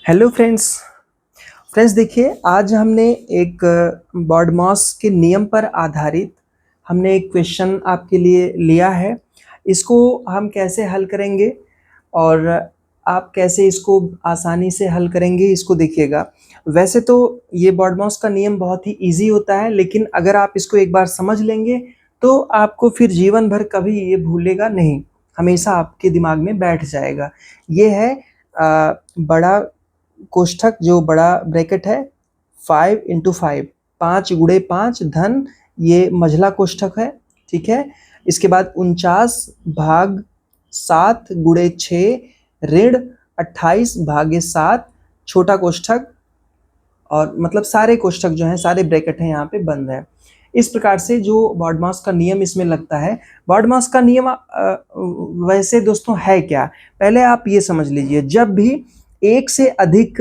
Hello friends देखिए, आज हमने एक बॉडमॉस के नियम पर आधारित हमने एक क्वेश्चन आपके लिए लिया है। इसको हम कैसे हल करेंगे और आप कैसे इसको आसानी से हल करेंगे, इसको देखिएगा। वैसे तो ये बॉडमॉस का नियम बहुत ही इजी होता है, लेकिन अगर आप इसको एक बार समझ लेंगे तो आपको फिर जीवन भर कभी ये भूलेगा नहीं, हमेशा आपके दिमाग में बैठ जाएगा। ये है बड़ा कोष्ठक, जो बड़ा ब्रैकेट है 5 × 5, 5 × 5 धन, ये मझला कोष्ठक है। ठीक है, इसके बाद 49/7 × 6 ऋण 28/7 छोटा कोष्ठक, और मतलब सारे कोष्ठक जो हैं, सारे ब्रैकेट हैं यहाँ पे बंद है। इस प्रकार से जो बॉडमॉस का नियम इसमें लगता है। बॉडमॉस का नियम वैसे दोस्तों है क्या, पहले आप ये समझ लीजिए। जब भी एक से अधिक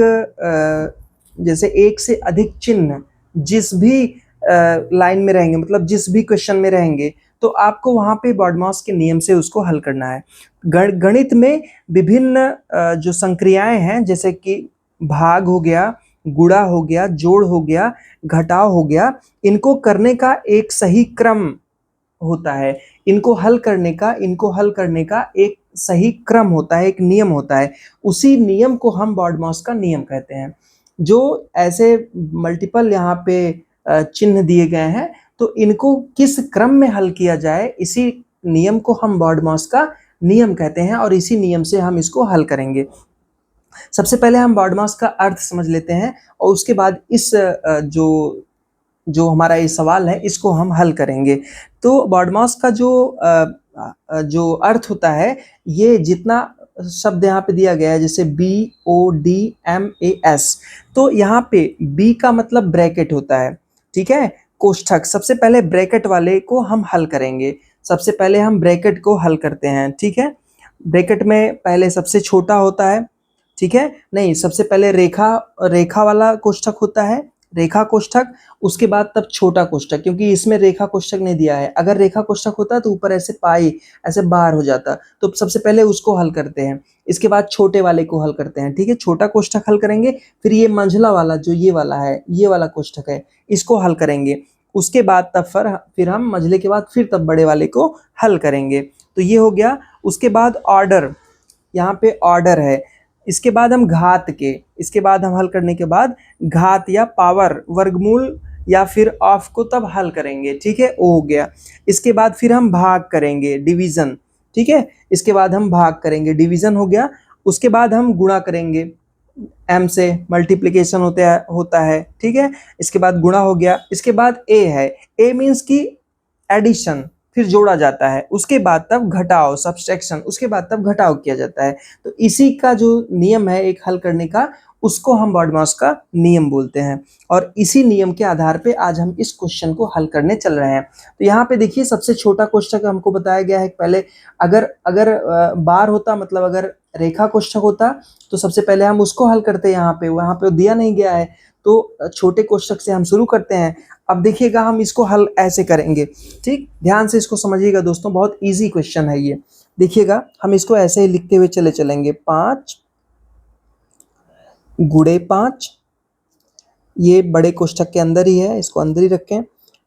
जैसे एक से अधिक चिन्ह जिस भी लाइन में रहेंगे, मतलब जिस भी क्वेश्चन में रहेंगे, तो आपको वहाँ पे बॉडमॉस के नियम से उसको हल करना है। गणित में विभिन्न जो संक्रियाएं हैं, जैसे कि भाग हो गया, गुणा हो गया, जोड़ हो गया, घटाव हो गया, इनको करने का एक सही क्रम होता है। इनको हल करने का एक सही क्रम होता है, एक नियम होता है। उसी नियम को हम बॉडमॉस का नियम कहते हैं। जो ऐसे मल्टीपल यहाँ पे चिन्ह दिए गए हैं, तो इनको किस क्रम में हल किया जाए, इसी नियम को हम बॉडमॉस का नियम कहते हैं, और इसी नियम से हम इसको हल करेंगे। सबसे पहले हम बॉडमॉस का अर्थ समझ लेते हैं, और उसके बाद इस जो हमारा ये सवाल है, इसको हम हल करेंगे। तो बॉडमॉस का जो अर्थ होता है, ये जितना शब्द यहाँ पे दिया गया है, जैसे BODMAS, तो यहाँ पे B का मतलब ब्रैकेट होता है। ठीक है, कोष्ठक। सबसे पहले ब्रैकेट वाले को हम हल करेंगे। सबसे पहले हम ब्रैकेट को हल करते हैं। ठीक है, ब्रैकेट में पहले सबसे छोटा होता है। ठीक है, नहीं, सबसे पहले रेखा वाला कोष्ठक होता है, रेखा कोष्ठक। उसके बाद तब छोटा कोष्ठक, क्योंकि इसमें रेखा कोष्ठक नहीं दिया है। अगर रेखा कोष्ठक होता तो ऊपर ऐसे पाई ऐसे बाहर हो जाता, तो सबसे पहले उसको हल करते हैं। इसके बाद छोटे वाले को हल करते हैं। ठीक है, छोटा कोष्ठक हल करेंगे, फिर ये मंझला वाला जो ये वाला है, ये वाला कोष्ठक है, इसको हल करेंगे। उसके बाद तब फिर हम मंझले के बाद फिर तब बड़े वाले को हल करेंगे। तो ये हो गया। उसके बाद ऑर्डर, यहाँ पे ऑर्डर है। इसके बाद हम इसके बाद हम हल करने के बाद घात या पावर, वर्गमूल या फिर ऑफ को तब हल करेंगे। ठीक है, वो हो गया। इसके बाद फिर हम भाग करेंगे, डिवीजन। ठीक है, इसके बाद हम भाग करेंगे, डिवीजन हो गया। उसके बाद हम गुणा करेंगे, एम से मल्टीप्लिकेशन होता है। ठीक है, इसके बाद गुणा हो गया। इसके बाद ए है, ए मीन्स की एडिशन, फिर जोड़ा जाता है। उसके बाद तब घटाव, सब्सट्रैक्शन, उसके बाद तब घटाव किया जाता है। तो इसी का जो नियम है एक हल करने का, उसको हम बॉडमॉस का नियम बोलते हैं, और इसी नियम के आधार पे आज हम इस क्वेश्चन को हल करने चल रहे हैं। तो यहाँ पे देखिए, सबसे छोटा कोष्ठक हमको बताया गया है। पहले अगर अगर बार होता, मतलब अगर रेखा कोष्ठक होता, तो सबसे पहले हम उसको हल करते हैं। वहां पे दिया नहीं गया है, तो छोटे कोष्ठक से हम शुरू करते हैं। अब देखिएगा, हम इसको हल ऐसे करेंगे। ठीक, ध्यान से इसको समझिएगा दोस्तों, बहुत इजी क्वेश्चन है ये। देखिएगा, हम इसको ऐसे ही लिखते हुए चलेंगे। 5 × 5, ये बड़े कोष्ठक के अंदर ही है, इसको अंदर ही रखें।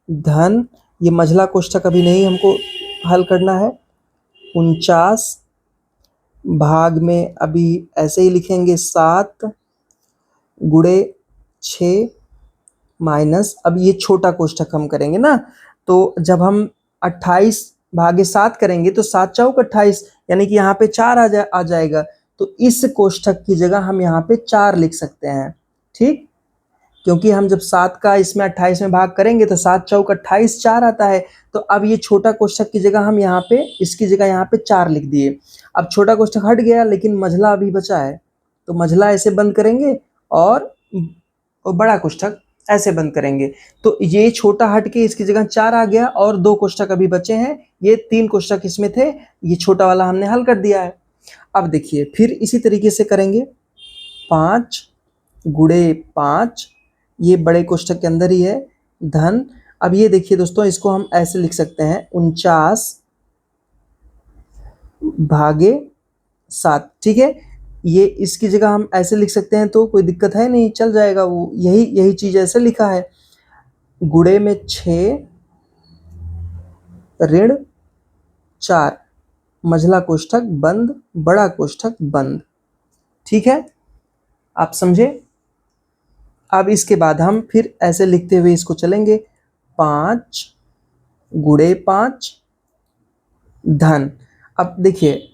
धन, ये मझला कोष्ठक अभी नहीं हमको हल करना है। 49 भाग में अभी ऐसे ही लिखेंगे 7 × 6 माइनस, अब ये छोटा कोष्ठक हम करेंगे ना, तो जब हम 28/7 करेंगे तो 7 × 4 = 28, यानी कि यहाँ पे 4 आ जाएगा। तो इस कोष्ठक की जगह हम यहाँ पे 4 लिख सकते हैं। ठीक, क्योंकि हम जब 7 का इसमें 28 में भाग करेंगे तो 7 × 4 = 28, 4 आता है। तो अब ये छोटा कोष्ठक की जगह हम यहाँ पे, इसकी जगह यहाँ पे 4 लिख दिए। अब छोटा कोष्ठक हट गया, लेकिन मझला अभी बचा है, तो मझला ऐसे बंद करेंगे, और बड़ा कोष्ठक ऐसे बंद करेंगे। तो ये छोटा हट के इसकी जगह 4 आ गया, और 2 कोष्ठक अभी बचे हैं। ये 3 कोष्ठक इसमें थे, ये छोटा वाला हमने हल कर दिया है। अब देखिए, फिर इसी तरीके से करेंगे। 5 × 5, ये बड़े कोष्ठक के अंदर ही है, धन। अब ये देखिए दोस्तों, इसको हम ऐसे लिख सकते हैं, 49/7। ठीक है, ये इसकी जगह हम ऐसे लिख सकते हैं तो कोई दिक्कत है नहीं, चल जाएगा। वो यही चीज़ ऐसे लिखा है, गुणे में 6 ऋण 4, मझला कोष्ठक बंद, बड़ा कोष्ठक बंद। ठीक है, आप समझे। अब इसके बाद हम फिर ऐसे लिखते हुए इसको चलेंगे, 5 गुणे 5 धन। अब देखिए,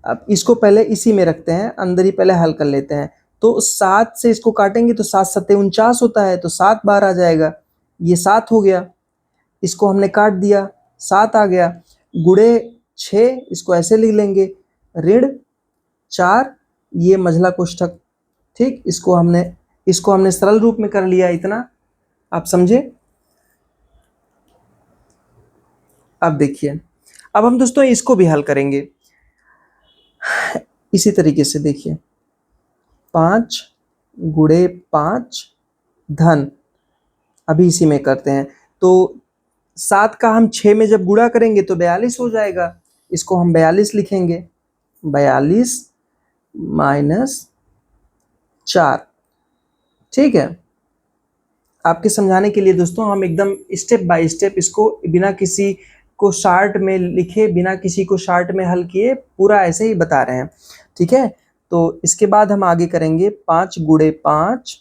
अब इसको पहले इसी में रखते हैं, अंदर ही पहले हल कर लेते हैं। तो 7 से इसको काटेंगे तो 7 सत्ते 49 होता है, तो 7 बार आ जाएगा, ये 7 हो गया। इसको हमने काट दिया, 7 आ गया। गुणे 6, इसको ऐसे लिख लेंगे, ऋण 4, ये मझला कोष्ठक। ठीक, इसको हमने सरल रूप में कर लिया, इतना आप समझे। अब देखिए, अब हम दोस्तों इसको भी हल करेंगे इसी तरीके से। देखिए, 5 गुणे 5 धन, अभी इसी में करते हैं। तो 7 का हम 6 में जब गुणा करेंगे तो 42 हो जाएगा, इसको हम 42 लिखेंगे, 42 माइनस 4। ठीक है, आपके समझाने के लिए दोस्तों हम एकदम स्टेप बाय स्टेप इसको बिना किसी को शार्ट में लिखे, बिना किसी को शार्ट में हल किए, पूरा ऐसे ही बता रहे हैं। ठीक है, तो इसके बाद हम आगे करेंगे 5 गुणे 5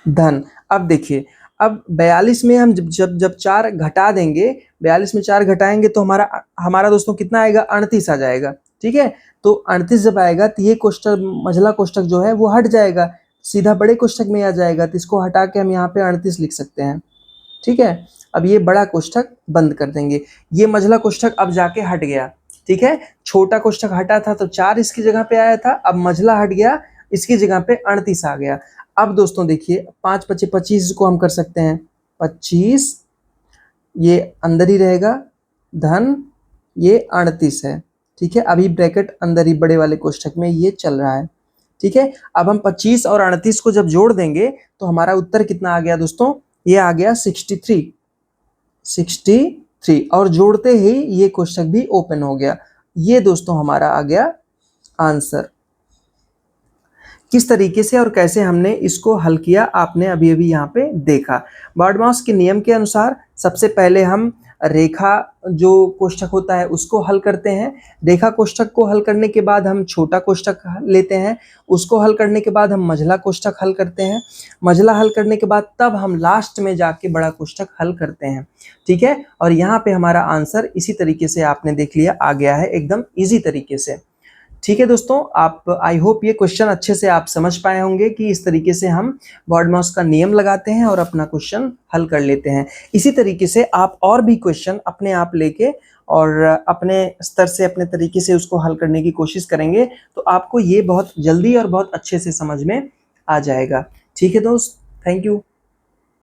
धन। अब देखिए, अब 42 में हम जब 4 घटा देंगे, 42 में 4 घटाएंगे तो हमारा दोस्तों कितना आएगा, 38 आ जाएगा। ठीक है, तो 38 जब आएगा तो ये कोष्ठक, मझला कोष्ठक जो है वो हट जाएगा, सीधा बड़े कोष्ठक में आ जाएगा। तो इसको हटा के हम यहाँ पे 38 लिख सकते हैं। ठीक है, अब ये बड़ा कोष्ठक बंद कर देंगे, ये मझला कोष्ठक अब जाके हट गया। ठीक है, छोटा कोष्ठक हटा था तो 4 इसकी जगह पे आया था, अब मझला हट गया, इसकी जगह पे 38 आ गया। अब दोस्तों देखिए, 5 पचे 25 को हम कर सकते हैं, 25 ये अंदर ही रहेगा, धन ये 38 है। ठीक है, अभी ब्रैकेट अंदर ही बड़े वाले कोष्ठक में ये चल रहा है। ठीक है, अब हम 25 और 38 को जब जोड़ देंगे तो हमारा उत्तर कितना आ गया दोस्तों, ये आ गया 63 और जोड़ते ही ये कोष्ठक भी ओपन हो गया। ये दोस्तों हमारा आ गया आंसर। किस तरीके से और कैसे हमने इसको हल किया आपने अभी अभी यहाँ पे देखा। बर्डमाउस के नियम के अनुसार सबसे पहले हम रेखा जो कोष्ठक होता है उसको हल करते हैं, रेखा कोष्ठक को हल करने के बाद हम छोटा कोष्ठक लेते हैं, उसको हल करने के बाद हम मझला कोष्ठक हल करते हैं, मझला हल करने के बाद तब हम लास्ट में जाके बड़ा कोष्ठक हल करते हैं। ठीक है, और यहाँ पे हमारा आंसर इसी तरीके से आपने देख लिया, आ गया है एकदम ईजी तरीके से। ठीक है दोस्तों, आप आई होप ये क्वेश्चन अच्छे से आप समझ पाए होंगे कि इस तरीके से हम बर्डमाउस का नियम लगाते हैं और अपना क्वेश्चन हल कर लेते हैं। इसी तरीके से आप और भी क्वेश्चन अपने आप लेके और अपने स्तर से अपने तरीके से उसको हल करने की कोशिश करेंगे तो आपको ये बहुत जल्दी और बहुत अच्छे से समझ में आ जाएगा। ठीक है दोस्त, थैंक यू।